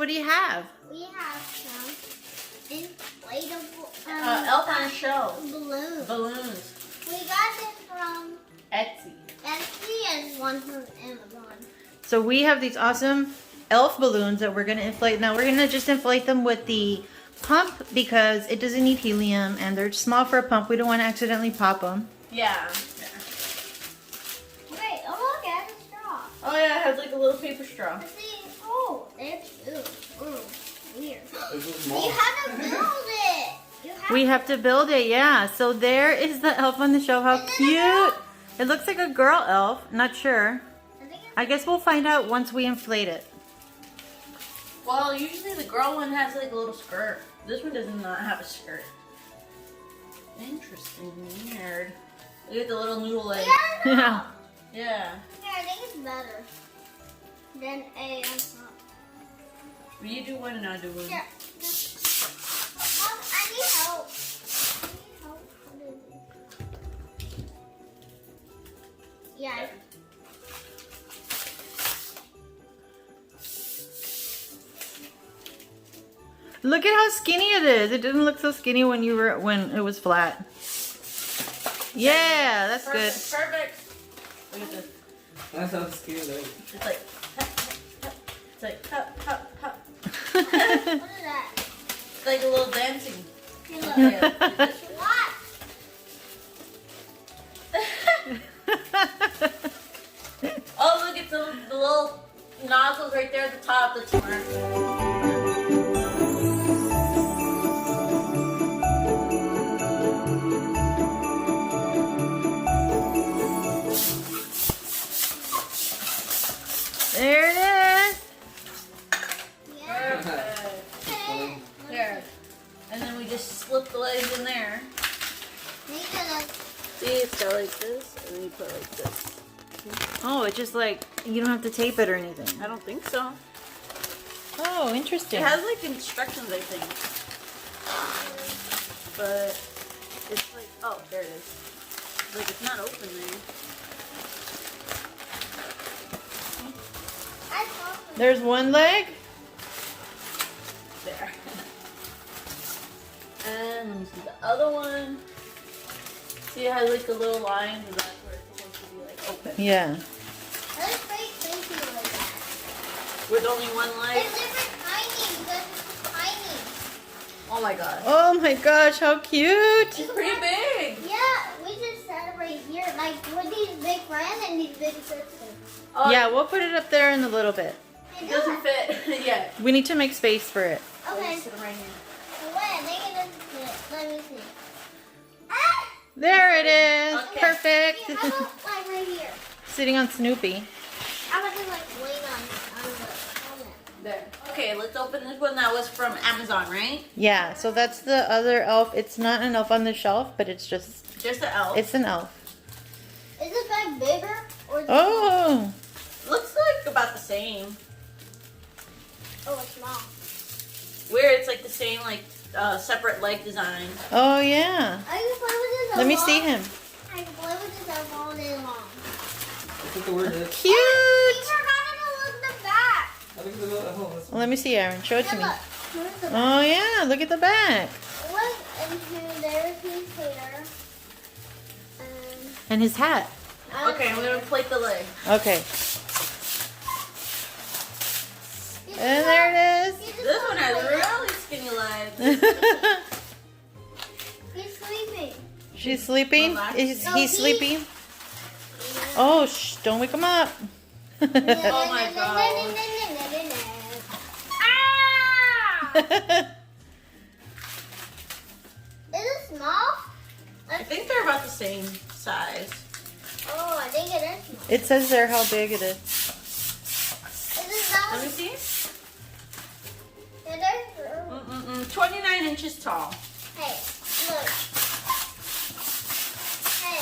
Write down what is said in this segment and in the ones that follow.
what do you have? We have some inflatable Elf on a Shelf. balloons. We got this from Etsy. and one from Amazon. So we have these awesome elf balloons that we're gonna inflate. Now we're gonna just inflate them with the pump because it doesn't need helium and they're small for a pump. We don't want to accidentally pop them. Yeah. Wait, oh look, it has a straw. Oh yeah, it has like a little paper straw. Let's see. Oh, there's weird. This is We small. have to build it. We have to build it, yeah. So there is the elf on the shelf. How cute! It looks like a girl elf. Not sure. I guess we'll find out once we inflate it. Well, usually the girl one has like a little skirt. This one does not have a skirt. Interesting. Weird. Look at the little noodle leg. Yeah. Yeah. Yeah, I think it's better than a. You do one and I do one. Yeah. Mom, I need help. I need help. How do you- Yeah. Look at how skinny it is. It didn't look so skinny when it was flat. Yeah, that's good. Perfect. Look at this. That's how skinny it is. It's like, it's like, hup, hup, hup. What is that? It's like a little dancing. Hey, look. Okay, What? oh, look at the little nozzles right there at the top. That's smart. There it is. Yeah. Perfect. There. And then we just slip the legs in there. Make it like. See, it's got like this, and then you put like this. Oh, it's just like, you don't have to tape it or anything. I don't think so. Oh, interesting. It has like instructions, I think. But it's like, oh, there it is. Like it's not open there. I saw some. There's one leg. There. And let me see the other one. See, it has like the little lines, and that's where it's supposed to be like open. Yeah. That is pretty crazy like that. With only one leg. It's different tiny because it's tiny. Oh my god. Oh my gosh, how cute. It's pretty big. Yeah, we just set it right here, like with these big friends and these big sisters. Oh, Yeah, we'll put it up there in a little bit. It doesn't fit yet. We need to make space for it. Okay. Sit right here. Wait, I think it doesn't fit. Let me see. Ah! There it is. Okay. Perfect. Yeah, how about like right here? Sitting on Snoopy. How about just like laying on the helmet? There. Okay, let's open this one. That was from Amazon, right? Yeah, so that's the other elf. It's not an elf on the shelf, but it's just, Just the elf. it's an elf. Is this guy bigger or is it Oh, Looks like about the same. small? Oh, it's small. Weird, it's like the same, like, separate leg design. oh yeah. I can play with this. Let me see him. I can play with this all day long. That's what the word is. We Cute. forgot to look the back. I think it's about, oh, that's Well, let me see, Aaron. Show it to me. Look, here's the back. Oh yeah, look at the back. Look, and here, there's his hair. And his hat. Okay, I'm gonna plate the leg. Okay. And there it This one has really skinny legs. is. He's sleeping. She's sleeping. Relax. He's No, he- sleeping. Oh, shh! Don't wake him up. Oh my god. Ah! Is it small? I think they're about the same size. Oh, I think it is small. It says there how big it is. Is it small? Let me see. It is. 29 inches tall. Hey, look. Hey.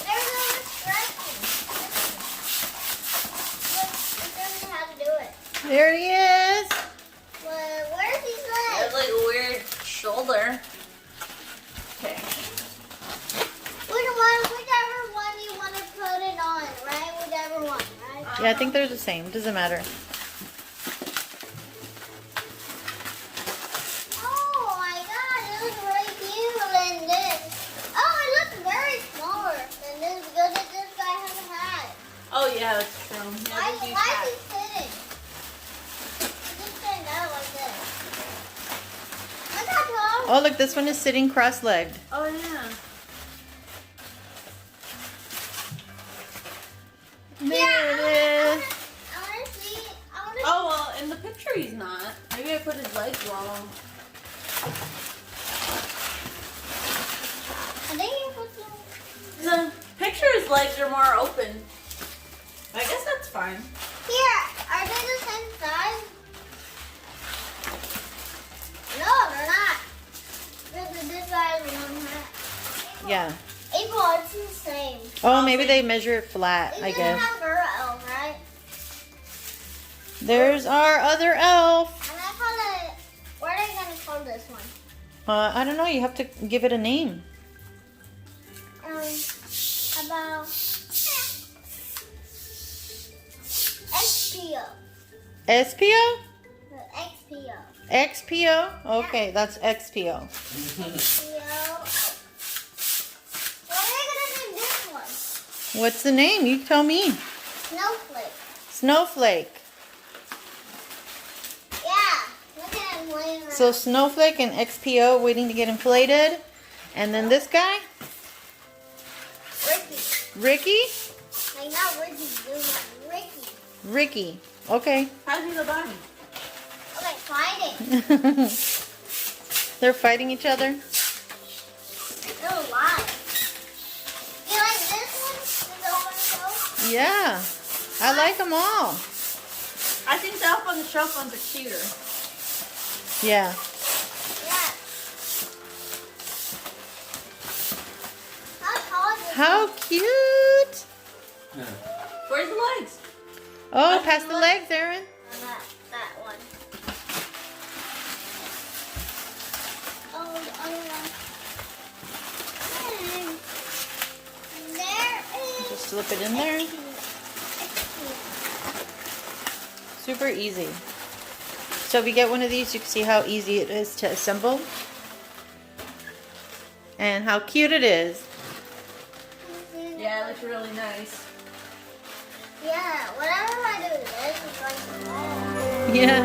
There's no stretching. Look, it doesn't know how to do it. There he is. Well, where's his It has leg? like a weird shoulder. Okay. Whichever one you want to put it on, right? Whichever one, right? Yeah, I think they're the same. Doesn't matter. Yeah, that's true. Yeah, Why just use is that. he sitting? He just turned out like this. Look how tall. Oh, look, this one is sitting cross-legged. Oh, yeah. There it is. I wanna see. Oh, well, in the picture he's not. Maybe I put his legs wrong. I think you put some. The picture his legs are more open. I guess that's fine. Here, are they the same size? No, they're not. This size and that. Yeah. April, it's the same. Oh, maybe they measure it flat, I It's guess. a girl elf, right? There's our other elf. And I call it. What are they gonna call this one? I don't know. You have to give it a name. About XPO. SPO? XPO. XPO? Okay, that's XPO. XPO. What are they gonna name this one? What's the name? You tell me. Snowflake. Snowflake. Yeah. Look at him laying around. So Snowflake and XPO waiting to get inflated. And then this guy, Ricky. Ricky? Like not Ricky, Ricky. Ricky. Okay. How's the body? Okay, fighting. They're fighting each other. They're alive. You like this one? This open show? Yeah. I like them all. I think the elf on the shelf ones are cuter. Yeah. Yeah. How tall is this? How cute. Yeah. Where's the legs? Oh, past the legs, Aaron. That one. Oh, the other one. And there is. Just slip it in there. Super easy. So if you get one of these, you can see how easy it is to assemble. And how cute it is. Yeah, it looks really nice. Yeah, whatever I do with this is going to fall. Yeah.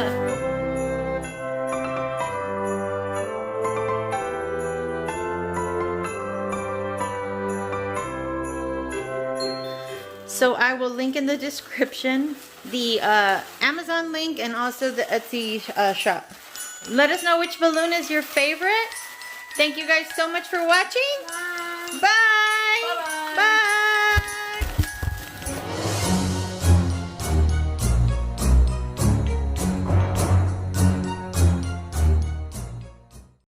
So I will link in the description the Amazon link and also the Etsy shop. Let us know which balloon is your favorite. Thank you guys so much for watching. Bye. Bye. Bye-bye. Bye.